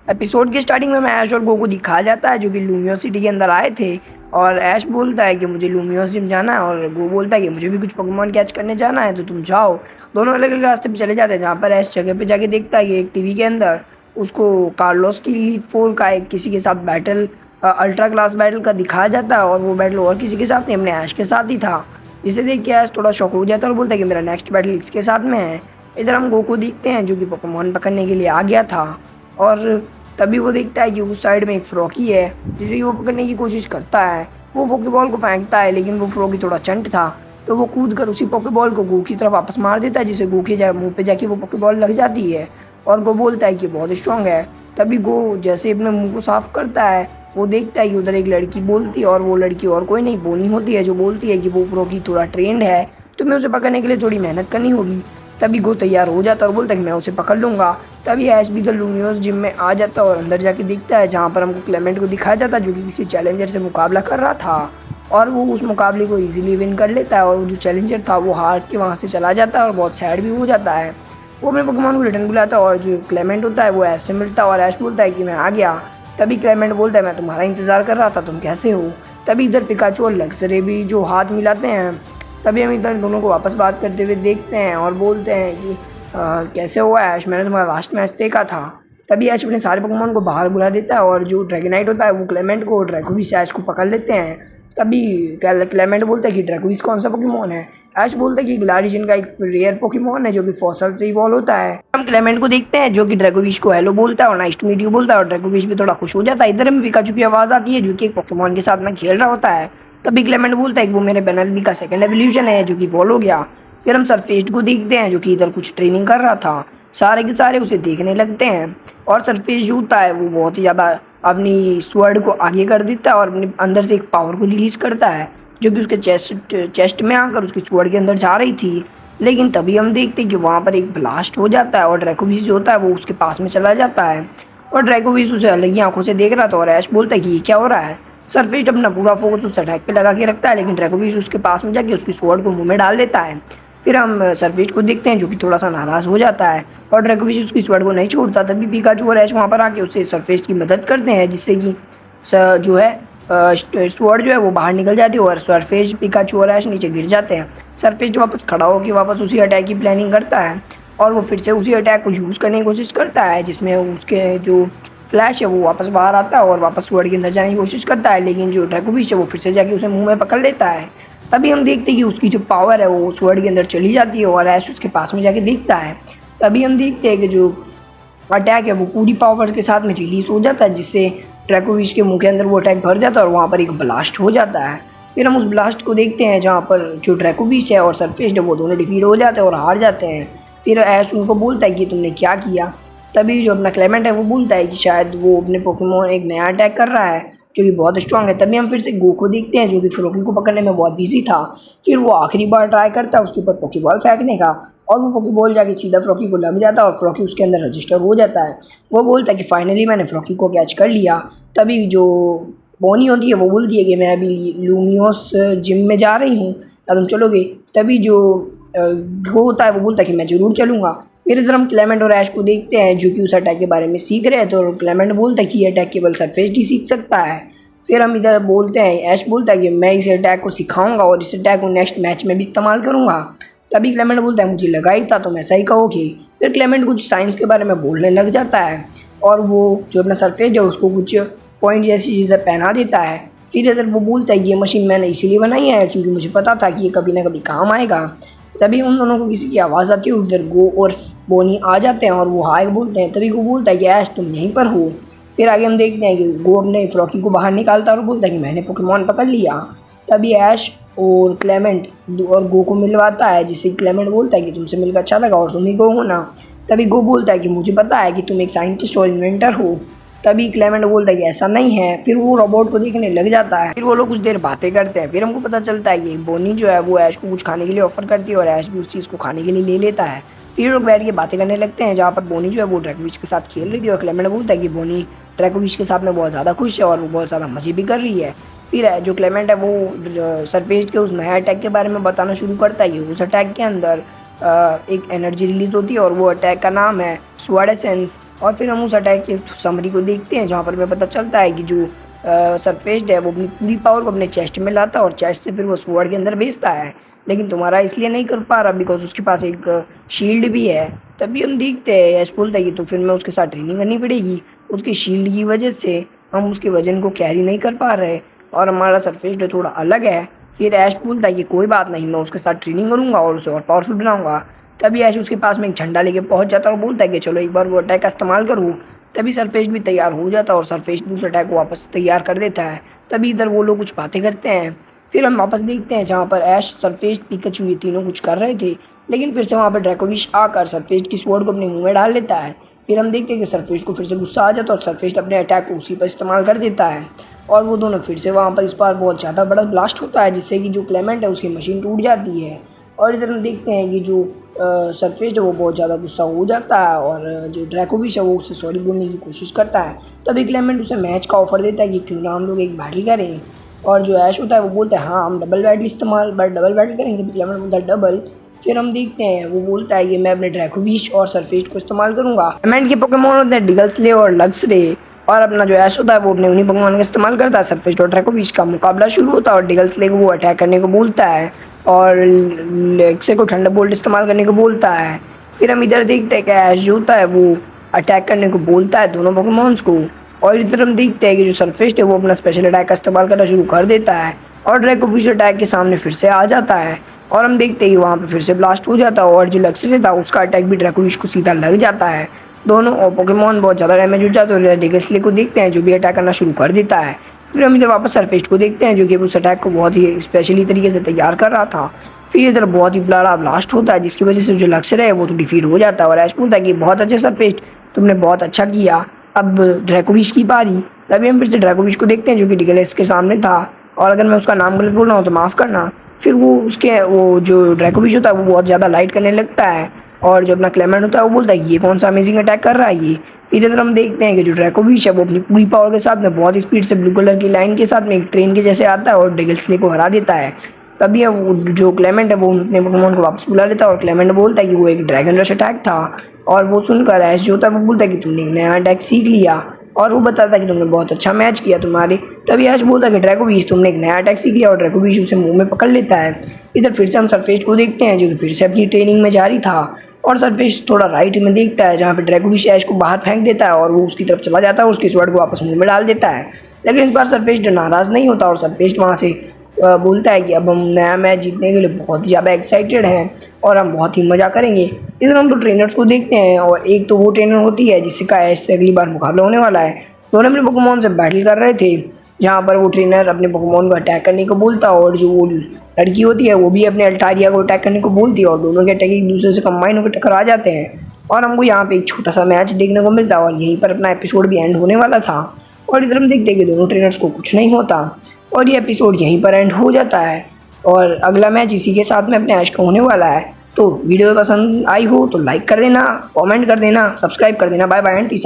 Episode की starting में ऐश और गो को दिखाया जाता है जो कि लूमियोस सिटी के अंदर आए थे। और ऐश बोलता है कि मुझे लूमियोस जिम जाना है और गो बोलता है कि मुझे भी कुछ पोकेमॉन कैच करने जाना है, तो तुम जाओ। दोनों अलग अलग रास्ते पे चले जाते हैं, जहाँ पर ऐश जगह पे जाके देखता है कि एक टीवी के अंदर उसको कार्लोस की लीड फोर का एक किसी के साथ बैटल, अल्ट्रा क्लास बैटल का दिखाया जाता है। और वो बैटल और किसी के साथ नहीं, अपने ऐश के साथ ही था। जिसे देख के ऐश थोड़ा शॉक हो जाता है और बोलता है कि मेरा नेक्स्ट बैटल इसके साथ में है। इधर हम गो को देखते हैं जो कि पोकेमॉन पकड़ने के लिए आ गया था। और तभी वो देखता है कि उस साइड में एक फ्रॉकी है जिसे कि वो पकड़ने की कोशिश करता है। वो पोकेबॉल को फेंकता है, लेकिन वो फ्रॉकी थोड़ा चंट था, तो वो कूद कर उसी पोकेबॉल को गो की तरफ वापस मार देता है, जिसे गो के मुंह पे जाके वो पोकेबॉल लग जाती है। और गो बोलता है कि बहुत स्ट्रांग है। तभी गो जैसे अपने मुंह को साफ करता है, वो देखता है कि उधर एक लड़की बोलती है, और वो लड़की और कोई नहीं बोनी होती है, जो बोलती है कि वो फ्रॉकी थोड़ा ट्रेंड है, तुम्हें उसे पकड़ने के लिए थोड़ी मेहनत करनी होगी। तभी गो तैयार हो जाता है और बोलता है कि मैं उसे पकड़ लूँगा। तभी ऐश भी द लूमियोस जिम में आ जाता है और अंदर जाके दिखता है, जहाँ पर हमको क्लेमेंट को दिखाया जाता है जो कि किसी चैलेंजर से मुकाबला कर रहा था। और वो उस मुकाबले को इजीली विन कर लेता है, और वो जो चैलेंजर था वो हार के वहाँ से चला जाता है और बहुत सैड भी हो जाता है। वो अपने पोकेमॉन को रिटर्न बुलाता है, और जो क्लेमेंट होता है वो ऐश से मिलता है और ऐश बोलता है कि मैं आ गया। तभी क्लेमेंट बोलता है मैं तुम्हारा इंतज़ार कर रहा था, तुम कैसे हो। तभी इधर पिकाचू और लक्सरे भी जो हाथ मिलाते हैं। तभी हम इधर दोनों को वापस बात करते हुए देखते हैं और बोलते हैं कि कैसे हुआ ऐश, मैंने तुम्हारा लास्ट मैच देखा था। तभी ऐश अपने सारे पोकेमॉन को बाहर बुला देता है, और जो ड्रैगनाइट होता है वो क्लेमेंट को, ड्रैकोविस ऐश को पकड़ लेते हैं। तभी क्लेमेंट बोलता है कि ड्रैकोविस कौन सा पोकेमॉन है। ऐश बोलता है कि ग्लाडिजन का एक रेयर पोकेमॉन है जो कि फॉसल से इवॉल्व होता है। हम क्लेमेंट को देखते हैं जो कि ड्रैकोविस को हेलो बोलता है और नाइस टू मीट यू बोलता है, और ड्रैकोविस भी थोड़ा खुश हो जाता है। इधर में पिकाचू की आवाज़ आती है जो कि एक पोकेमॉन के साथ में खेल रहा होता है। तभी क्लेमेंट बोलता है कि वो मेरे बेनल्बी का सेकंड एवोल्यूशन है जो कि इवॉल्व हो गया। फिर हम सरफेस को देखते हैं जो कि इधर कुछ ट्रेनिंग कर रहा था। सारे के सारे उसे देखने लगते हैं, और सरफेस जो होता है वो बहुत ही ज़्यादा अपनी स्वर्ड को आगे कर देता है और अपने अंदर से एक पावर को रिलीज़ करता है जो कि उसके चेस्ट में आकर उसकी स्वर्ड के अंदर जा रही थी। लेकिन तभी हम देखते हैं कि वहाँ पर एक ब्लास्ट हो जाता है और ड्रैकोविस जो होता है वो उसके पास में चला जाता है। और ड्रैकोविस उसे अलग ही आंखों से देख रहा था, और ऐश बोलता है कि ये क्या हो रहा है। सरफेस अपना पूरा फोकस उस अटैक पे लगा के रखता है, लेकिन ड्रैकोविस उसके पास में जाके उसकी स्वॉर्ड को मुंह में डाल देता है। फिर हम सरफेस को देखते हैं जो कि थोड़ा सा नाराज़ हो जाता है, और ड्रैकोविस उसकी स्वॉर्ड को नहीं छोड़ता। तभी पिकाचू और ऐश वहाँ पर आके उससे सरफेस की मदद करते हैं, जिससे कि जो है स्वॉर्ड जो है वो बाहर निकल जाती है, और सरफेस, पिकाचू और ऐश नीचे गिर जाते हैं। सरफेस वापस खड़ा होकर वापस उसी अटैक की प्लानिंग करता है, और वो फिर से उसी अटैक को यूज़ करने की कोशिश करता है, जिसमें उसके जो फ्लैश है वो वापस बाहर आता है और वापस स्वॉर्ड के अंदर जाने की कोशिश करता है। लेकिन जो ड्रैकोविस है वो फिर से जाके उसे मुंह में पकड़ लेता है। तभी हम देखते हैं कि उसकी जो पावर है वो स्वॉर्ड के अंदर चली जाती है, और ऐश उसके पास में जाके देखता है। तभी हम देखते हैं कि जो अटैक है वो पूरी पावर के साथ में रिलीज हो जाता है, जिससे ड्रैकोविस के मुंह के अंदर वो अटैक भर जाता है और वहाँ पर एक ब्लास्ट हो जाता है। फिर हम उस ब्लास्ट को देखते हैं जहाँ पर जो ड्रैकोविस है और सरफेस है वो दोनों डिफीट हो जाते हैं और हार जाते हैं। फिर ऐश उनको बोलता है कि तुमने क्या किया। तभी जो अपना क्लेमेंट है वो बोलता है कि शायद वो अपने पोकेमॉन एक नया अटैक कर रहा है जो कि बहुत स्ट्रांग है। तभी हम फिर से गो को देखते हैं जो कि फ्रॉकी को पकड़ने में बहुत बिजी था। फिर वो आखिरी बार ट्राई करता है उसके ऊपर पोकेबॉल फेंकने का, और वो पोकेबॉल जाके सीधा फ्रॉकी को लग जाता है और फ्रॉकी उसके अंदर रजिस्टर हो जाता है। वो बोलता है कि फाइनली मैंने फ्रॉकी को कैच कर लिया। तभी जो बोनी होती है वो बोलती है कि मैं अभी लूमियोस जिम में जा रही हूँ, क्या तुम चलोगे। तभी जो गो होता है वो बोलता है कि मैं ज़रूर चलूँगा। फिर इधर हम क्लेमेंट और ऐश को देखते हैं जो कि उस अटैक के बारे में सीख रहे हैं, तो क्लेमेंट बोलता है कि ये अटैक केवल सरफेस ही सीख सकता है। फिर हम इधर बोलते हैं, ऐश बोलता है कि मैं इस अटैक को सिखाऊंगा और इस अटैक को नेक्स्ट मैच में भी इस्तेमाल करूंगा। तभी क्लेमेंट बोलता है मुझे लगा ही था, तुम ऐसा ही कहोगे। फिर क्लेमेंट कुछ साइंस के बारे में बोलने लग जाता है, और वो जो अपना सरफेस है उसको कुछ पॉइंट जैसी चीज़ें पहना देता है। फिर इधर वो बोलता है कि ये मशीन मैंने इसीलिए बनाई है क्योंकि मुझे पता था कि ये कभी ना कभी काम आएगा। तभी उन दोनों को किसी की आवाज़ आती है, उधर गो और बोनी आ जाते हैं और वो हाय बोलते हैं। तभी गो बोलता है कि ऐश तुम यहीं पर हो। फिर आगे हम देखते हैं कि गो अपने फ्रॉकी को बाहर निकालता है और बोलता है कि मैंने पोकेमॉन पकड़ लिया। तभी ऐश और क्लेमेंट और गो को मिलवाता है, जिससे क्लेमेंट बोलता है कि तुमसे मिलकर अच्छा लगा और तुम ही गो हो ना। तभी गो बोलता है कि मुझे पता है कि तुम एक साइंटिस्ट और इन्वेंटर हो। तभी क्लेमेंट बोलता है कि ऐसा नहीं है। फिर वो रोबोट को देखने लग जाता है। फिर वो लोग कुछ देर बातें करते हैं। फिर हमको पता चलता है कि बोनी जो है वो ऐश को कुछ खाने के लिए ऑफर करती है और ऐश भी उस चीज़ को खाने के लिए ले लेता है। फिर लोग बैठ के बातें करने लगते हैं, जहाँ पर बोनी जो है वो ड्रैकोविच के साथ खेल रही थी, और क्लेमेंट बोलता है कि बोनी ड्रैकोविच के साथ में बहुत ज़्यादा खुश है और वो बहुत ज़्यादा मज़े भी कर रही है। फिर जो क्लेमेंट है वो सरफेस के उस नए अटैक के बारे में बताना शुरू करता है कि उस अटैक के अंदर एक एनर्जी रिलीज होती है, और वो अटैक का नाम है स्वॉर्ड एसेंस। और फिर हम उस अटैक के समरी को देखते हैं, जहाँ पर हमें पता चलता है कि जो सरफेस्ड है वो अपनी पूरी पावर को अपने चेस्ट में लाता है और चेस्ट से फिर वो स्वॉर्ड के अंदर भेजता है, लेकिन तुम्हारा इसलिए नहीं कर पा रहा बिकॉज उसके पास एक शील्ड भी है। तभी हम देखते हैं ऐश बोलता है कि तो फिर मैं उसके साथ ट्रेनिंग करनी पड़ेगी, उसकी शील्ड की वजह से हम उसके वजन को कैरी नहीं कर पा रहे और हमारा सरफेस्ड थोड़ा अलग है। फिर ऐश बोलता है कि कोई बात नहीं, मैं उसके साथ ट्रेनिंग करूँगा और उसे और पावरफुल बनाऊँगा। तभी ऐश उसके पास में एक झंडा लेके पहुंच जाता है और बोलता है कि चलो एक बार वो अटैक का इस्तेमाल करूँ। तभी सरफेस भी तैयार हो जाता है और सरफेस भी उस अटैक को वापस तैयार कर देता है। तभी इधर वो लोग कुछ बातें करते हैं। फिर हम वापस देखते हैं जहाँ पर ऐश, सरफेस, पिकाचू ये तीनों कुछ कर रहे थे, लेकिन फिर से वहाँ पर ड्रैकोविश आकर सरफेस की स्वॉर्ड को अपने मुंह में डाल लेता है। फिर हम देखते हैं कि सरफेस को फिर से गुस्सा आ जाता है और सरफेस अपने अटैक को उसी पर इस्तेमाल कर देता है और वो दोनों फिर से वहाँ पर इस बार बहुत ज़्यादा बड़ा ब्लास्ट होता है, जिससे कि जो क्लेमेंट है उसकी मशीन टूट जाती है। और इधर हम देखते हैं कि जो सरफेस है वो बहुत ज़्यादा गुस्सा हो जाता है और जो ड्रैकोविश है वो उससे सॉरी बोलने की कोशिश करता है। तभी क्लेमेंट उसे मैच का ऑफर देता है कि क्यों ना हम लोग एक बैटल करें। और जो ऐश होता है वो बोलता है हाँ हम डबल बैटल करेंगे। तभी क्लेमेंट बोलता है डबल। फिर हम देखते हैं वो बोलता है कि मैं अपने ड्रैकोविश और सरफेस को इस्तेमाल करूँगा। क्लेमेंट के पोकेमॉन होते हैं डिगल्सले और लक्सरे, और अपना जो ऐश होता है वो अपने उन्हीं पोकेमॉन का इस्तेमाल करता है। सरफेस और ड्रैकोविश का मुकाबला शुरू होता है और डिगल्सले को वो अटैक करने को बोलता है और लेक्से को थंडरबोल्ट इस्तेमाल करने को बोलता है। फिर हम इधर देखते हैं कि ऐश जो होता है वो अटैक करने को बोलता है दोनों पोकेमॉन्स को, और इधर हम देखते हैं कि जो सरफेस्ड है वो अपना स्पेशल अटैक का इस्तेमाल करना शुरू कर देता है और ड्रैकोविश अटैक के सामने फिर से आ जाता है और हम देखते हैं कि वहाँ पे फिर से ब्लास्ट हो जाता है और जो लक्ष्य था उसका अटैक भी ड्रैकोविश को सीधा लग जाता है। दोनों पोकेमॉन बहुत ज़्यादा डैमेज हो जाते हैं और डिगल्सले को देखते हैं जो भी अटैक करना शुरू कर देता है। फिर हम इधर वापस सरफेस्ड को देखते हैं जो कि उस अटैक को बहुत ही स्पेशली तरीके से तैयार कर रहा था। फिर इधर बहुत ही बड़ा ब्लास्ट होता है जिसकी वजह से जो लक्ष्य है वो तो डिफीट हो जाता है और ऐश बोलता है कि बहुत अच्छे सरफेस्ड, तुमने बहुत अच्छा किया, अब ड्रैकोविश की बारी। तभी हम फिर से ड्रैकोविश को देखते हैं जो कि डिगलेस के सामने था, और अगर मैं उसका नाम गलत बोल रहा हूँ तो माफ़ करना। फिर वो जो ड्रैकोविश होता है वो बहुत ज़्यादा लाइट करने लगता है और जो अपना क्लेमेंट होता है वो बोलता है ये कौन सा अमेजिंग अटैक कर रहा है ये। फिर इधर हम देखते हैं कि जो ड्रैकोविश है वो अपनी पूरी पावर के साथ में बहुत स्पीड से ब्लू कलर की लाइन के साथ में एक ट्रेन के जैसे आता है और डिगल्सले को हरा देता है। तभी अब जो क्लेमेंट है वो अपने पोकेमॉन को वापस बुला लेता है और क्लेमेंट बोलता है कि वो एक ड्रैगन रश अटैक था, और वो सुनकर ऐश जो होता है वो बोलता है कि तुमने एक नया अटैक सीख लिया, और वो बताता है कि तुमने बहुत अच्छा मैच किया तुम्हारे। तभी ऐश बोलता है कि ड्रैकोविश तुमने एक नया अटैक सीख लिया, और ड्रैकोविश उसे मुंह में पकड़ लेता है। इधर फिर से हम सरफेस को देखते हैं जो कि फिर से अपनी ट्रेनिंग में जारी था और सरफेस थोड़ा राइट में देखता है जहाँ पे ड्रैकोविश ऐश को बाहर फेंक देता है और वो उसकी तरफ चला जाता है और उसके स्वॉर्ड को वापस मुंह में डाल देता है। लेकिन इस बार सरफेस नाराज़ नहीं होता और सरफेस वहाँ से बोलता है कि अब हम नया मैच जीतने के लिए बहुत ही ज़्यादा एक्साइटेड हैं और हम बहुत ही मज़ा करेंगे। इधर हम तो ट्रेनर्स को देखते हैं और एक तो वो ट्रेनर होती है जिसका ऐश से अगली बार मुकाबला होने वाला है। दोनों अपने पोकेमॉन से बैटल कर रहे थे जहाँ पर वो ट्रेनर अपने पोकेमॉन को अटैक करने को बोलता है और जो वो लड़की होती है वो भी अपने अल्टारिया को अटैक करने को बोलती है और दोनों के अटैक एक दूसरे से कंबाइन होकर टकरा जाते हैं और हमको यहाँ पे एक छोटा सा मैच देखने को मिलता है और यहीं पर अपना एपिसोड भी एंड होने वाला था। और इधर हम देखते हैं कि दोनों ट्रेनर्स को कुछ नहीं होता और ये एपिसोड यहीं पर एंड हो जाता है और अगला मैच इसी के साथ में अपने ऐश का होने वाला है। तो वीडियो पसंद आई हो तो लाइक कर देना, कमेंट कर देना, सब्सक्राइब कर देना। Bye bye and peace out.